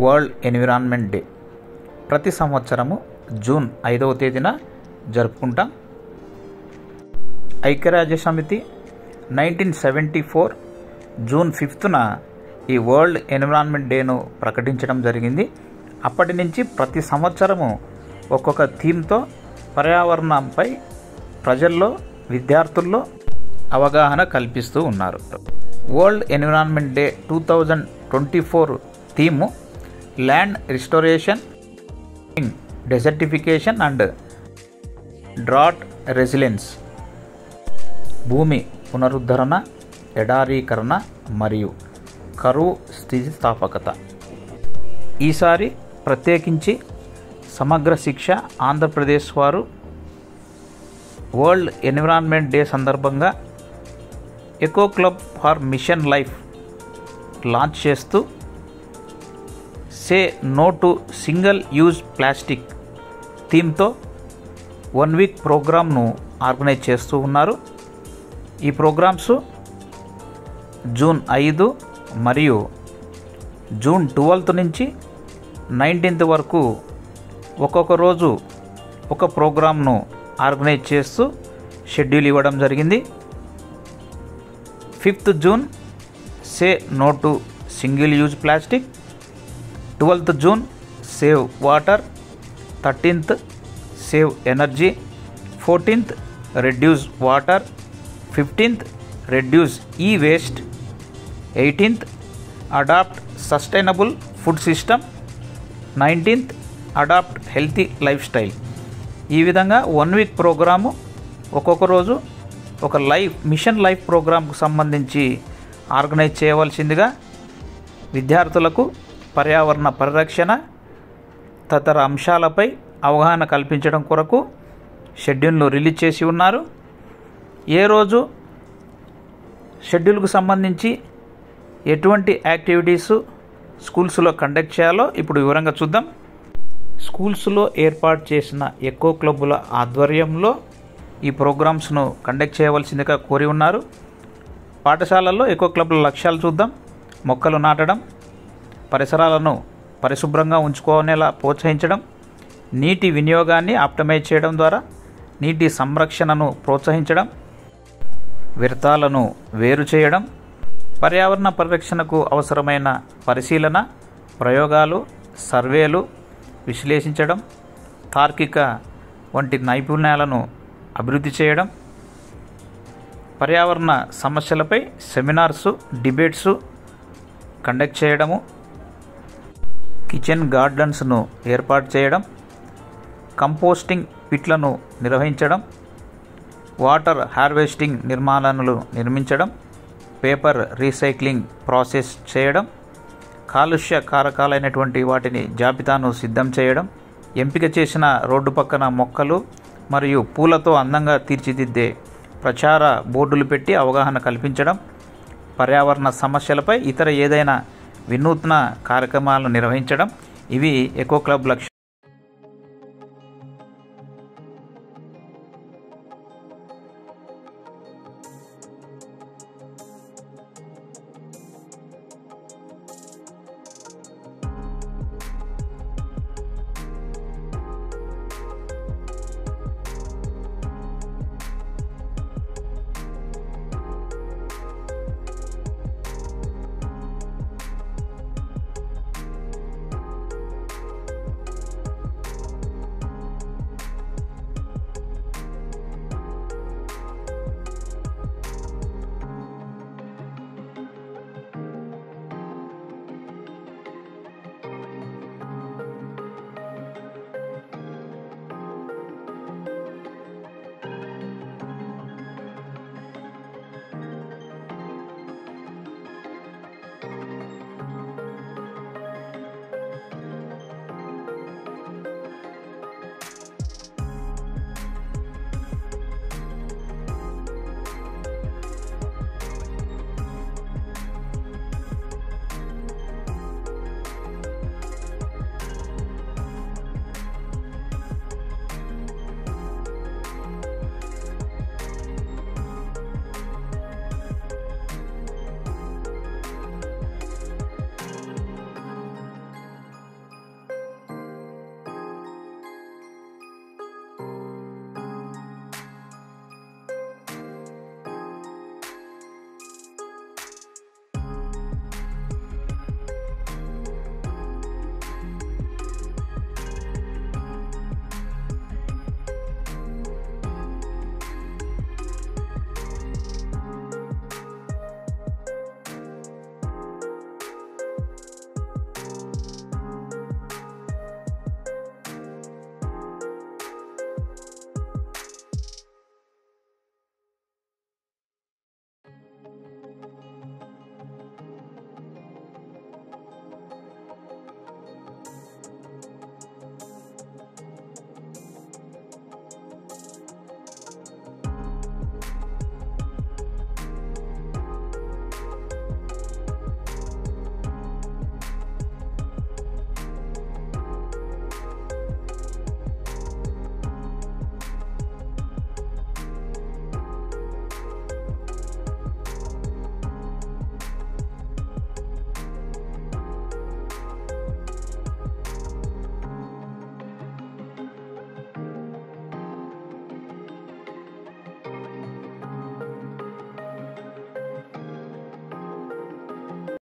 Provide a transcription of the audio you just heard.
World environment day ప్రతి సంవత్సరము June 5వ తేదీన జరుపుకుంటాం. ఐక్యరాజ్య సమితి 1974 జూన్ 5న ఈ వరల్డ్ ఎన్విరాన్మెంట్ డేను ప్రకటించడం జరిగింది. అప్పటి నుంచి ప్రతి సంవత్సరము ఒక్కొక్క థీమ్తో పర్యావరణంపై ప్రజల్లో, విద్యార్థుల్లో అవగాహన కల్పిస్తూ ఉన్నారు. World environment day 2024 theme land restoration, desertification and drought resilience, భూమి పునరుద్ధరణ, ఎడారీకరణ మరియు కరువు స్థితిస్థాపకత. ఈసారి ప్రత్యేకించి సమగ్ర శిక్ష ఆంధ్రప్రదేశ్ వారు వరల్డ్ ఎన్విరాన్మెంట్ డే సందర్భంగా eco club for mission life launch చేస్తూ say no to single use plastic థీమ్తో 1 వీక్ ప్రోగ్రామ్ను ఆర్గనైజ్ చేస్తూ ఉన్నారు. ఈ ప్రోగ్రామ్స్ జూన్ 5 మరియు జూన్ 12 నుంచి 19th వరకు ఒక్కొక్క రోజు ఒక ప్రోగ్రామ్ను ఆర్గనైజ్ చేస్తూ షెడ్యూల్ ఇవ్వడం జరిగింది. 5th June say no to single use plastic, 12th June save water, 13th save energy, 14th reduce water, 15th reduce e waste, 18th adopt sustainable food system, 19th adopt healthy life style. ఈ విధంగా 1 week programme ఒక్కొక్క రోజు ఒక mission life ప్రోగ్రాంకు సంబంధించి organise చేయవలసిందిగా విద్యార్థులకు పర్యావరణ పరిరక్షణ తదితర అంశాలపై అవగాహన కల్పించడం కొరకు షెడ్యూల్ను రిలీజ్ చేసి ఉన్నారు. ఏ రోజు షెడ్యూల్కు సంబంధించి ఎటువంటి యాక్టివిటీస్ స్కూల్స్లో కండక్ట్ చేయాలో ఇప్పుడు వివరంగా చూద్దాం. స్కూల్స్లో ఏర్పాటు చేసిన ఎకో క్లబ్బుల ఆధ్వర్యంలో ఈ ప్రోగ్రామ్స్ను కండక్ట్ చేయవలసిందిగా కోరి ఉన్నారు. పాఠశాలల్లో ఎకో క్లబ్ల లక్ష్యాలు చూద్దాం. మొక్కలు నాటడం, పరిసరాలను పరిశుభ్రంగా ఉంచుకునేలా ప్రోత్సహించడం, నీటి వినియోగాన్ని ఆప్టిమైజ్ చేయడం ద్వారా నీటి సంరక్షణను ప్రోత్సహించడం, వ్యర్థాలను వేరు చేయడం, పర్యావరణ పరిరక్షణకు అవసరమైన పరిశీలన, ప్రయోగాలు, సర్వేలు విశ్లేషించడం, తార్కిక వంటి నైపుణ్యాలను అభివృద్ధి చేయడం, పర్యావరణ సమస్యలపై సెమినార్సు, డిబేట్సు కండక్ట్ చేయడము, కిచెన్ గార్డెన్స్ను ఏర్పాటు చేయడం, కంపోస్టింగ్ పిట్లను నిర్వహించడం, వాటర్ హార్వెస్టింగ్ నిర్మాణాలను నిర్మించడం, పేపర్ రీసైక్లింగ్ ప్రాసెస్ చేయడం, కాలుష్య కారకాలైనటువంటి వాటిని జాబితాను సిద్ధం చేయడం, ఎంపిక చేసిన రోడ్డు పక్కన మొక్కలు మరియు పూలతో అందంగా తీర్చిదిద్దే ప్రచార బోర్డులు పెట్టి అవగాహన కల్పించడం, పర్యావరణ సమస్యలపై ఇతర ఏదైనా వినూత్న కార్యక్రమాలను నిర్వహించడం. ఇవి ఎకో క్లబ్ లక్ష్యం.